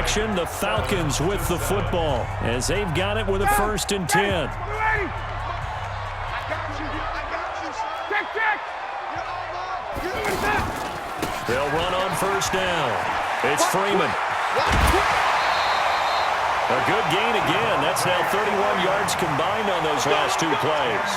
action. The Falcons with the football as they've got it with a 1st and 10. They'll run on 1st down. It's Freeman. A good gain again. That's now 31 yards combined on those last 2 plays.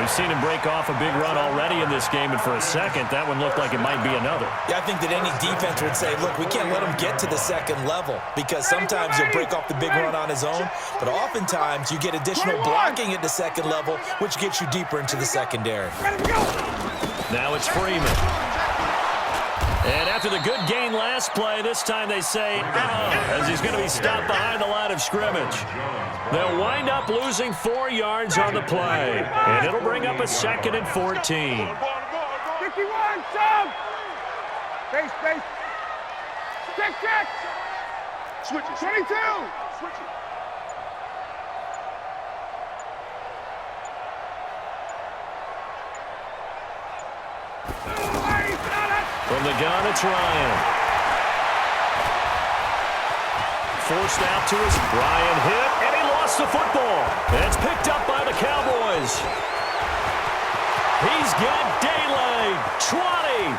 We've seen him break off a big run already in this game, and for a second, that one looked like it might be another. Yeah, I think that any defense would say, look, we can't let him get to the 2nd level because sometimes he'll break off the big run on his own, but oftentimes you get additional blocking at the 2nd level, which gets you deeper into the secondary. Now it's Freeman. And after the good gain last play, this time they say, as he's going to be stopped behind the line of scrimmage. They'll wind up losing 4 yards on the play, and it'll bring up a 2nd and 14. 51, jump! Base. Check. Switch it. 22. Switch it. From the gun, it's Ryan. Forced out to his Ryan hit, and he lost the football. And it's picked up by the Cowboys. He's got daylight. 20.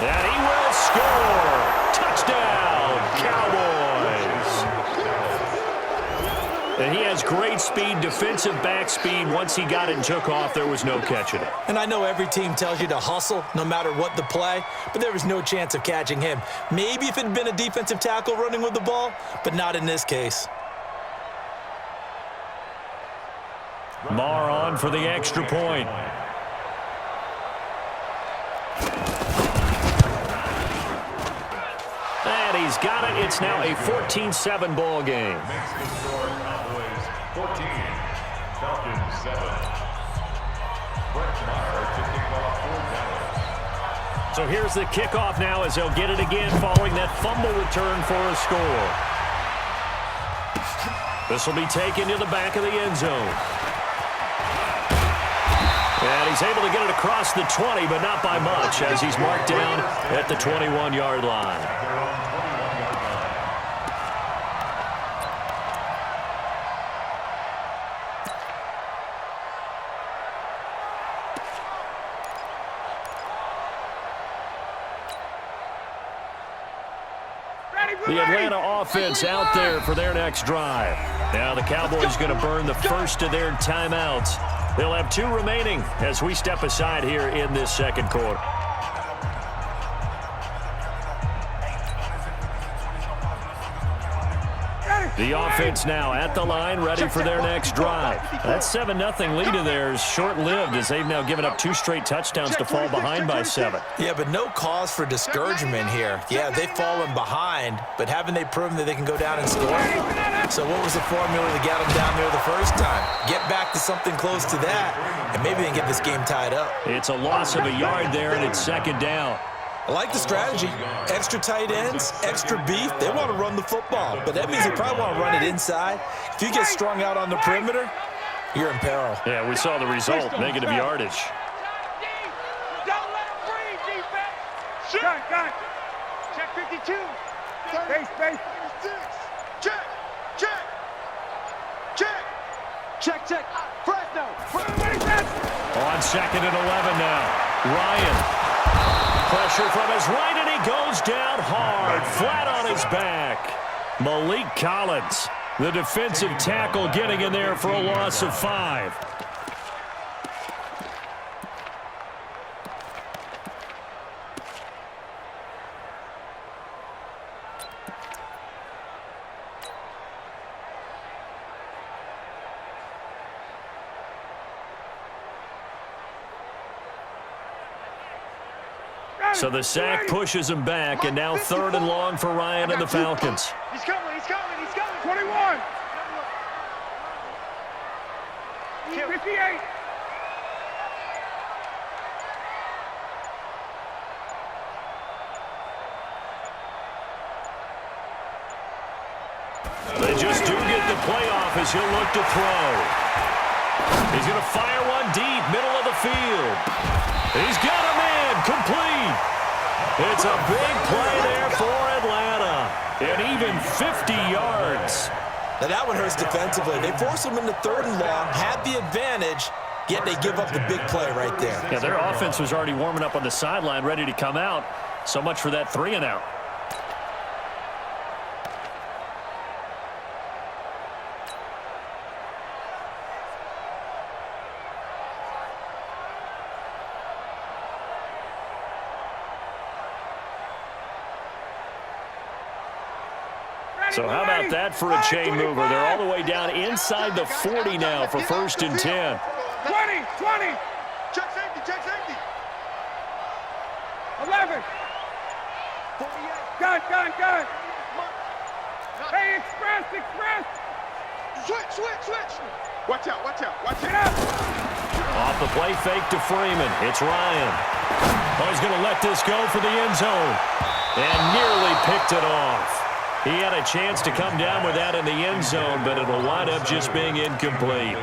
And he will score. Touchdown, Cowboys. And he has great speed, defensive back speed. Once he got it and took off, there was no catching it. And I know every team tells you to hustle no matter what the play, but there was no chance of catching him. Maybe if it had been a defensive tackle running with the ball, but not in this case. Marr on for the extra point. And he's got it. It's now a 14-7 ball game. 14, Falcons 7. Brett Maher to kick off 4 down. So here's the kickoff now as they'll get it again following that fumble return for a score. This will be taken to the back of the end zone. And he's able to get it across the 20, but not by much as he's marked down at the 21-yard line. The Atlanta offense out there for their next drive. Now the Cowboys going to burn the first of their timeouts. They'll have 2 remaining as we step aside here in this 2nd quarter. The offense now at the line, ready for their next drive. That 7-0 lead of theirs short-lived as they've now given up 2 straight touchdowns to fall behind by 7. Yeah, but no cause for discouragement here. Yeah, they've fallen behind, but haven't they proven that they can go down and score? So what was the formula to get them down there the first time? Get back to something close to that, and maybe they can get this game tied up. It's a loss of a yard there, and it's 2nd down. I like the strategy. Extra tight ends, extra beef. They want to run the football, but that means they probably want to run it inside. If you get strung out on the perimeter, you're in peril. Yeah, we saw the result, negative yardage. Don't let him breathe, defense. Got. Check 52. Base. Check. Fresno. On 2nd and 11 now. Ryan. Pressure from his right, and he goes down hard, flat on his back. Malik Collins, the defensive tackle, getting in there for a loss of 5. So the sack pushes him back, and now 3rd and long for Ryan and the Falcons. He's coming. 21. 58. They just do get the playoff as he'll look to throw. He's going to fire one deep, middle of the field. He's got a man, complete. It's a big play there for Atlanta. touchdown. And even 50 yards. Now that one hurts defensively. They force them into 3rd and long, had the advantage, yet they give up the big play right there. Yeah, their offense was already warming up on the sideline, ready to come out. So much for that 3 and out. So how about that for a chain mover? They're all the way down inside the 40 now for 1st and 10. 20. Check safety, check safety. 11. 48. Gun. Hey, express. Switch. Watch out. Get up. Off the play fake to Freeman. It's Ryan. Oh, he's going to let this go for the end zone. And nearly picked it off. He had a chance to come down with that in the end zone, but it'll wind up just being incomplete.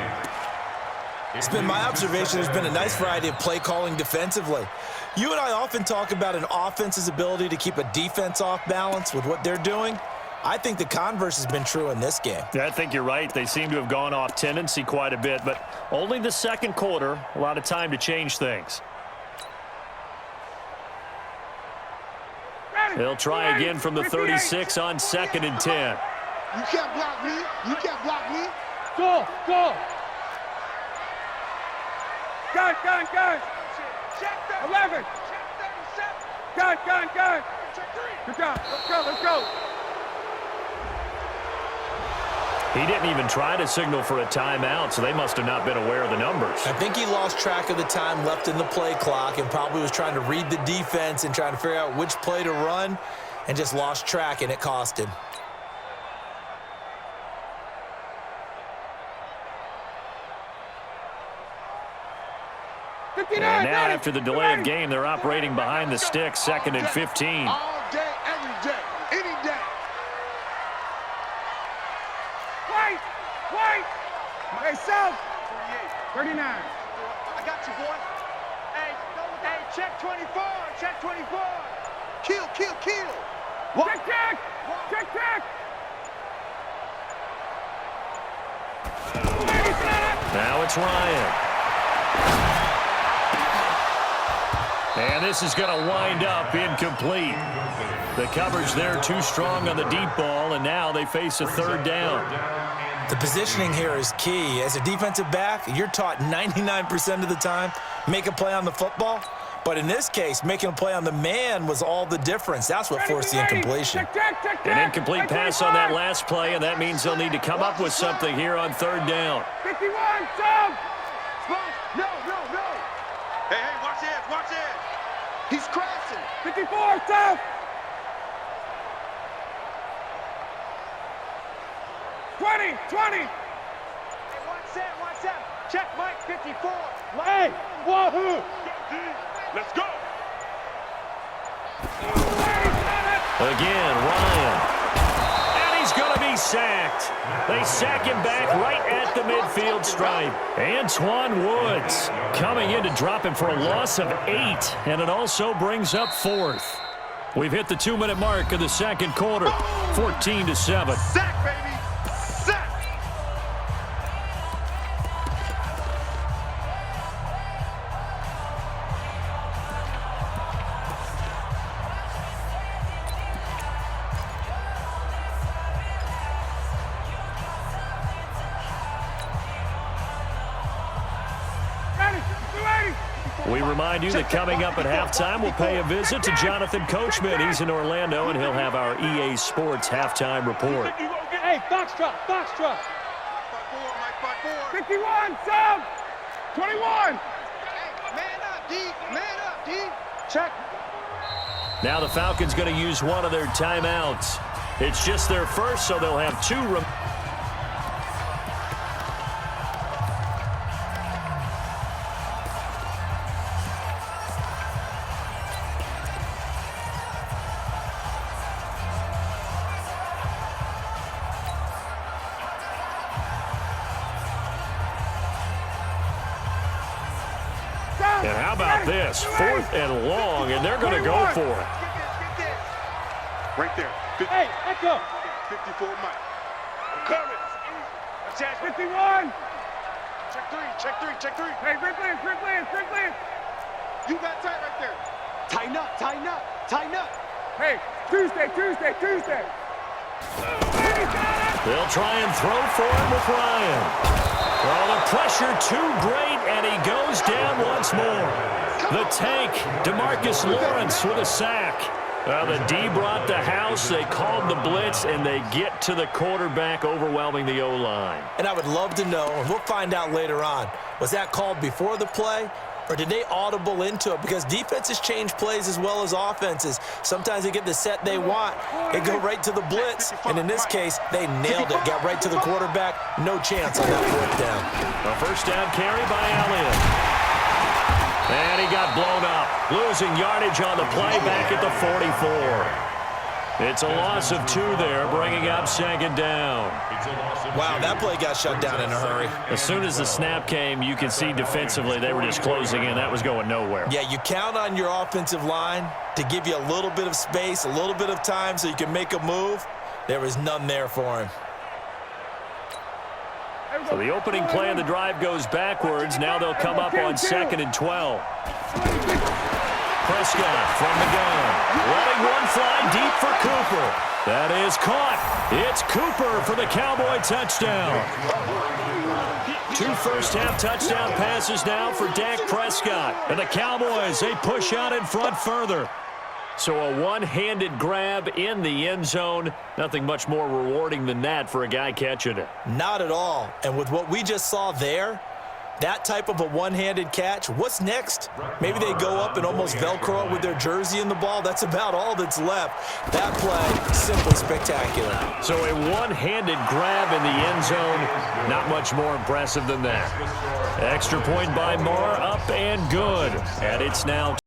It's been my observation there's been a nice variety of play calling defensively. You and I often talk about an offense's ability to keep a defense off balance with what they're doing. I think the converse has been true in this game. Yeah, I think you're right. They seem to have gone off tendency quite a bit, but only the 2nd quarter, a lot of time to change things. They'll try again from the 36 on 2nd and 10. You can't block me. Go. Gun. 11. Gun. Good job. Let's go. He didn't even try to signal for a timeout, so they must have not been aware of the numbers. I think he lost track of the time left in the play clock and probably was trying to read the defense and trying to figure out which play to run and just lost track, and it cost him. And now after the delay of game, they're operating behind the sticks, 2nd and 15. All day, every day, any day. Wait. Hey, South. 39. I got you, boy. Hey, check 24. Kill. What? Check. Now it's Ryan. And this is going to wind up incomplete. The coverage there too strong on the deep ball, and now they face a 3rd down. The positioning here is key. As a defensive back, you're taught 99% of the time, make a play on the football. But in this case, making a play on the man was all the difference. That's what forced the incompletion. An incomplete pass on that last play, and that means they'll need to come up with something here on 3rd down. 51, Tom! No. Hey, watch it. He's crashing. 54, Tom! 20. Hey, watch that. Check Mike, 54. Hey, wahoo! Let's go. Again, Ryan. And he's going to be sacked. They sack him back right at the midfield stripe. Antoine Woods coming in to drop him for a loss of 8, and it also brings up 4th. We've hit the 2-minute mark of the 2nd quarter, 14-7. Sack, baby. Sack. We remind you that coming up at halftime, we'll pay a visit to Jonathan Coachman. He's in Orlando, and he'll have our EA Sports halftime report. Hey, Foxtrot. 51, Sam. 21. Man up, D. Check. Now the Falcons going to use one of their timeouts. It's just their first, so they'll have 2 remaining. And how about this? 4th and long, and they're going to go for it. Right there. Hey, go. 54 Mike. Coming. 51. Check three. Hey, Rick Lance. You got tight right there. Tighten up. Hey, Tuesday. They'll try and throw for him with Ryan. Well, the pressure too great, and he goes down once more. The tank, DeMarcus Lawrence with a sack. Well, the D brought the house. They called the blitz, and they get to the quarterback, overwhelming the O-line. And I would love to know, and we'll find out later on, was that called before the play, or did they audible into it? Because defenses change plays as well as offenses. Sometimes they get the set they want. They go right to the blitz. And in this case, they nailed it. Got right to the quarterback. No chance on that fourth down. A first down carry by Elliott. And he got blown up. Losing yardage on the play back at the 44. It's a loss of 2 there, bringing up second down. Wow, that play got shut down in a hurry. As soon as the snap came, you could see defensively they were just closing in. That was going nowhere. Yeah, you count on your offensive line to give you a little bit of space, a little bit of time so you can make a move. There was none there for him. So the opening play of the drive goes backwards. Now they'll come up on 2nd and 12. Prescott from the gun. Letting one fly deep for Cooper. That is caught. It's Cooper for the Cowboy touchdown. 2 first-half touchdown passes now for Dak Prescott. And the Cowboys, they push out in front further. So a one-handed grab in the end zone. Nothing much more rewarding than that for a guy catching it. Not at all. And with what we just saw there, that type of a one-handed catch, what's next? Maybe they go up and almost Velcro it with their jersey in the ball. That's about all that's left. That play, simply spectacular. So a one-handed grab in the end zone, not much more impressive than that. Extra point by Moore, up and good. And it's now